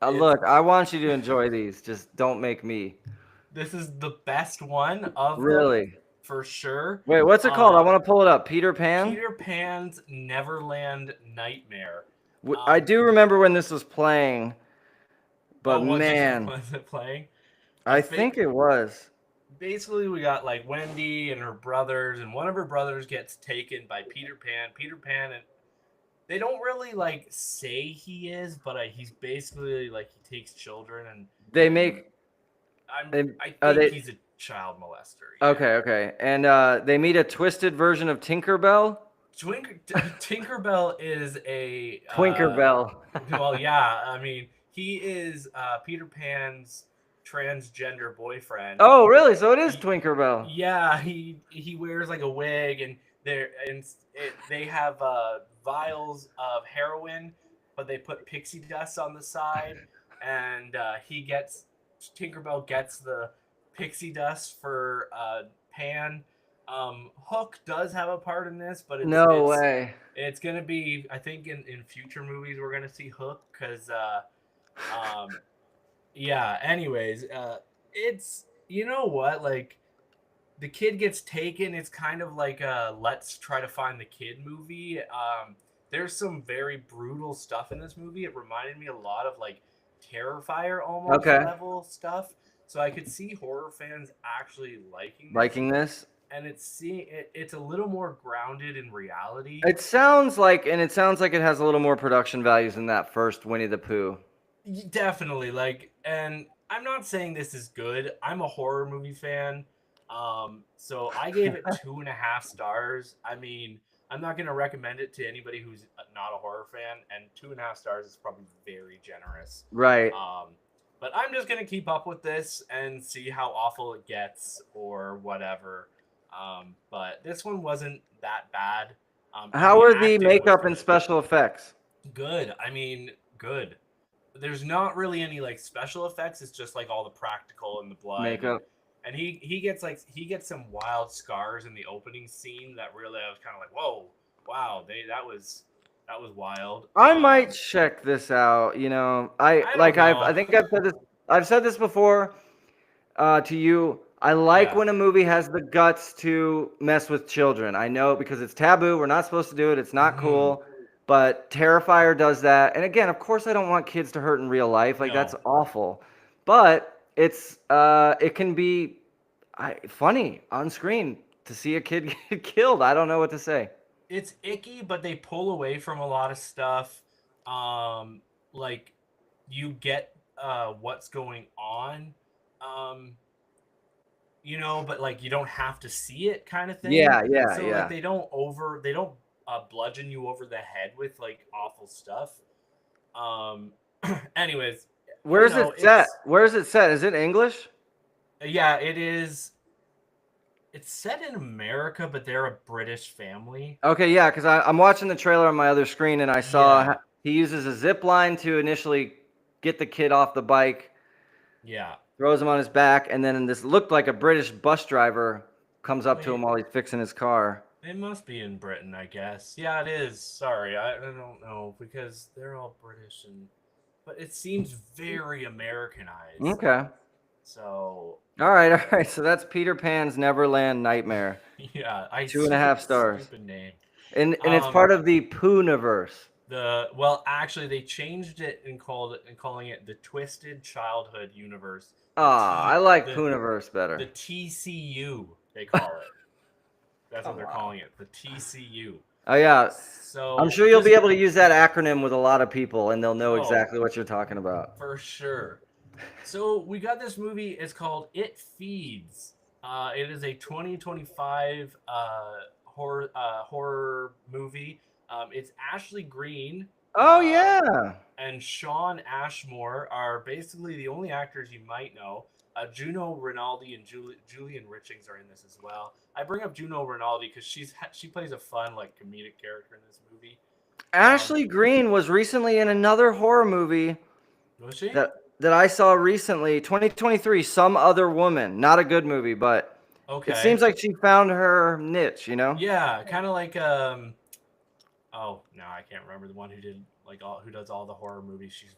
Look, I want you to enjoy these. Just don't make me. This is the best one of them, for sure. Wait, what's it called? I want to pull it up. Peter Pan? Peter Pan's Neverland Nightmare. I do remember when this was playing, but man. Was it playing? I think it was. Basically, we got like Wendy and her brothers, and one of her brothers gets taken by Peter Pan. Peter Pan, and they don't really like say he is, but he's basically like he takes children and they make. I think he's a child molester. Yeah. Okay, and they meet a twisted version of Tinkerbell. Tinkerbell is a Twinkerbell. Well, yeah, I mean he is Peter Pan's transgender boyfriend. Oh, really? So it is Twinkerbell. Yeah, he wears like a wig, and they have vials of heroin, but they put pixie dust on the side, and Tinkerbell gets the pixie dust for Pan. Hook does have a part in this, but it's gonna be, I think in future movies we're gonna see Hook because yeah, anyways, it's, you know what, like the kid gets taken. It's kind of like a Let's Try to Find the Kid movie. There's some very brutal stuff in this movie. It reminded me a lot of like Terrifier almost level stuff. So I could see horror fans actually liking this. And it's a little more grounded in reality. It sounds like it has a little more production values than that first Winnie the Pooh. Definitely, and I'm not saying this is good. I'm a horror movie fan, so I gave it 2.5 stars. I mean, I'm not gonna recommend it to anybody who's not a horror fan, and 2.5 stars is probably very generous. Right. But I'm just gonna keep up with this and see how awful it gets or whatever. But this one wasn't that bad. How are the makeup and special effects? Good. I mean, good. There's not really any like special effects. It's just like all the practical and the blood makeup. And he gets some wild scars in the opening scene that really I was kind of like, whoa, wow, that was wild. I might check this out. You know, I think I've said this. I've said this before to you. I like Yeah. when a movie has the guts to mess with children. I know because it's taboo. We're not supposed to do it. It's not Mhm. cool. But Terrifier does that. And again, of course, I don't want kids to hurt in real life. Like that's No. awful. But it can be funny on screen to see a kid get killed. I don't know what to say. It's icky, but they pull away from a lot of stuff. Like you get what's going on. Um, but like you don't have to see it kind of thing. Yeah, yeah, So like yeah. they don't bludgeon you over the head with like awful stuff. Um, anyways, Where's it set? it's Where's it set? Is it English? yeah, it is. It's set in America, but they're a British family. Okay, yeah, because I'm watching the trailer on my other screen and I saw Yeah, he uses a zip line to initially get the kid off the bike, yeah. throws him on his back, and then this looked like a British bus driver comes up to him Wait, while he's fixing his car. it must be in Britain, I guess. Yeah, it is. Sorry, I don't know because they're all British but it seems very Americanized. Okay. So All right, all right. So that's Peter Pan's Neverland Nightmare. yeah, I 2.5 stars. stupid name. And it's Um, part of the Pooniverse. actually they changed it and calling it the Twisted Childhood Universe. The Ah, I T like the Pooniverse better. the TCU they call it. That's what Come they're on. calling it, the TCU. Oh yeah. I'm So sure you'll this be able to use that acronym with a lot of people and they'll know oh exactly what you're talking about. for sure. So we got this movie. It's called It Feeds. It is a 2025 horror movie. It's Ashley Greene Oh yeah. and Sean Ashmore are basically the only actors you might know. Juno Rinaldi and Julian Richings are in this as well. I bring up Juno Rinaldi because she plays a fun like comedic character in this movie. Um, Ashley Greene was recently in another horror movie was she? that I saw recently, 2023, Some Other Woman. Not a good movie, but it seems Okay. like she found her niche, you know? Yeah, kind of like oh no, I can't remember the one who did like all who does all the horror movies. She's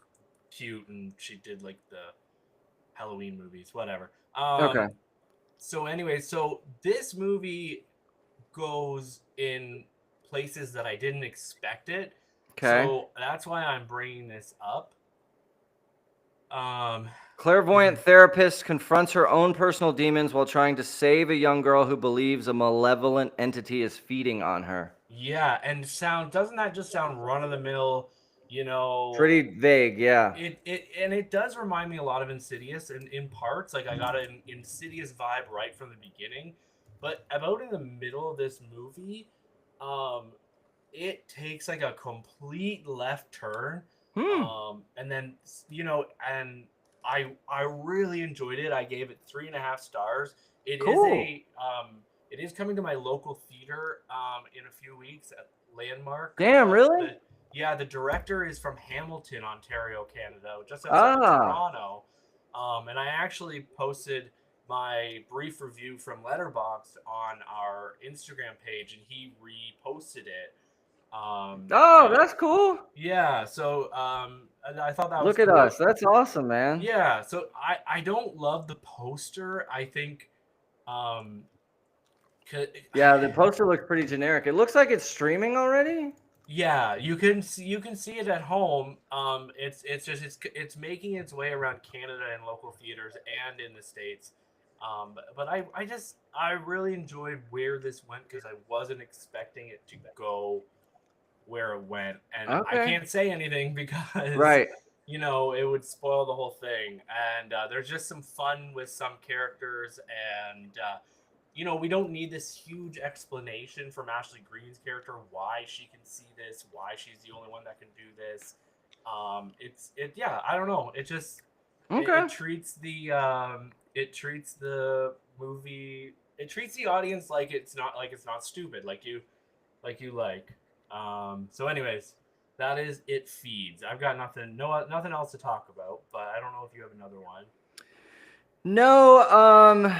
cute and she did like the Halloween movies, whatever. Okay. So anyway, so this movie goes in places that I didn't expect it. Okay. So that's why I'm bringing this up. Um, Clairvoyant therapist confronts her own personal demons while trying to save a young girl who believes a malevolent entity is feeding on her. yeah, and doesn't that just sound run of the mill? You know, Pretty vague, yeah. it does remind me a lot of Insidious in parts. Like I got an Insidious vibe right from the beginning, but about in the middle of this movie, um, it takes like a complete left turn, Hmm. and then and I really enjoyed it. I gave it 3.5 stars. Cool. It is coming to my local theater in a few weeks at Landmark. Damn, really? The director is from Hamilton, Ontario, Canada, just outside of Ah. Toronto. And I actually posted my brief review from Letterboxd on our Instagram page, and he reposted it. Oh, And that's cool. yeah, so and I thought that was Look at cool. us. That's awesome, man. Yeah, so I don't love the poster. I think um, Yeah, the poster looks pretty generic. It looks like it's streaming already. yeah, you can see it at home. It's making its way around Canada and local theaters and in the States. But I really enjoyed where this went because I wasn't expecting it to go where it went, and I Okay. can't say anything because Right. it would spoil the whole thing. And there's just some fun with some characters, and we don't need this huge explanation from Ashley Greene's character why she can see this, why she's the only one that can do this. Yeah, I don't know. It just Okay. it treats the movie, it treats the audience like it's not stupid, like you like. So anyways, that is It Feeds. I've got nothing else to talk about, but I don't know if you have another one. No,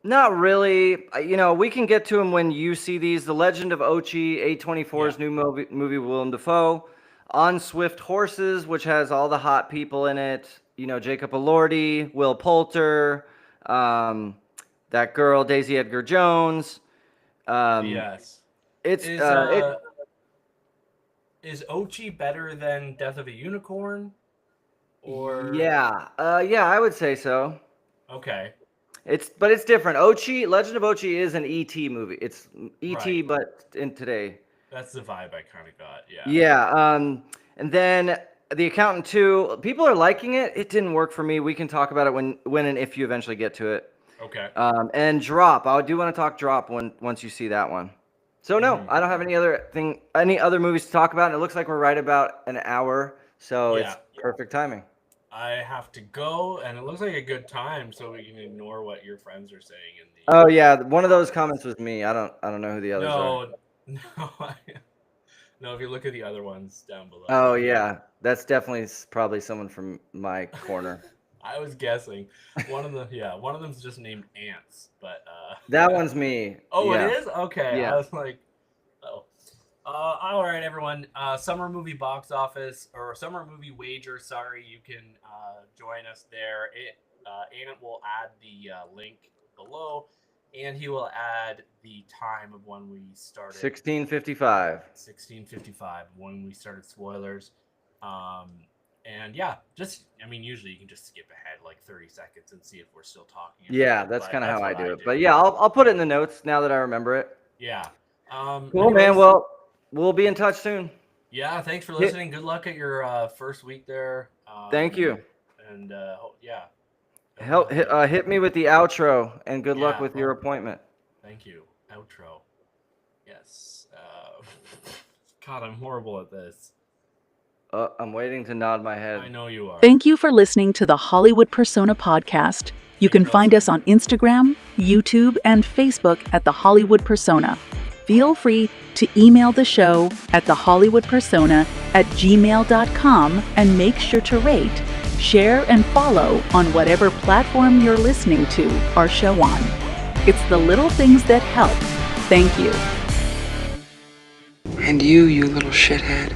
not really. We can get to them when you see these. The Legend of Ochi, A24's Yeah. new movie, Willem Dafoe. On Swift Horses, which has all the hot people in it. Jacob Elordi, Will Poulter, that girl Daisy Edgar Jones. Yes. It's is Ochi better than Death of a Unicorn? Or yeah, I would say so. Okay. But it's different. Legend of Ochi is an E.T. movie. It's E.T. Right. but in today. That's the vibe I kind of got. Yeah. Yeah. And then The Accountant 2. People are liking it. It didn't work for me. We can talk about it when and if you eventually get to it. Okay. And Drop. I do want to talk Drop once you see that one. So no, I don't have any other movies to talk about. And it looks like we're right about an hour, so it's perfect timing. I have to go, and it looks like a good time, so we can ignore what your friends are saying in the. Oh yeah, one of those comments was me. I don't know who the others are. No. If you look at the other ones down below. Oh yeah, that's definitely probably someone from my corner. I was guessing. One of them's just named Ants, but that one's me. Oh, yeah. It is? Okay. Yeah. I was like, oh. All right, everyone. Summer movie box office or summer movie wager. Sorry, you can join us there. Ant will add the link below, and he will add the time of when we started. 16:55. 16:55 when we started spoilers. And usually you can just skip ahead like 30 seconds and see if we're still talking. Yeah, that's kind of how I do it. But yeah, I'll put it in the notes now that I remember it. Yeah. Cool, man. Well, we'll be in touch soon. Yeah, thanks for listening. Good luck at your first week there. Thank you. And hit me with the outro, and good luck with your appointment. Thank you. Outro. Yes. God, I'm horrible at this. I'm waiting to nod my head. I know you are. Thank you for listening to the Hollywood Persona podcast. You can find us on Instagram, YouTube, and Facebook at The Hollywood Persona. Feel free to email the show at thehollywoodpersona@gmail.com and make sure to rate, share, and follow on whatever platform you're listening to our show on. It's the little things that help. Thank you. And you little shithead.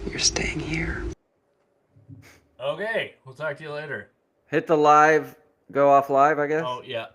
You're staying here. Okay, we'll talk to you later. Hit the live, go off live, I guess. Oh, yeah.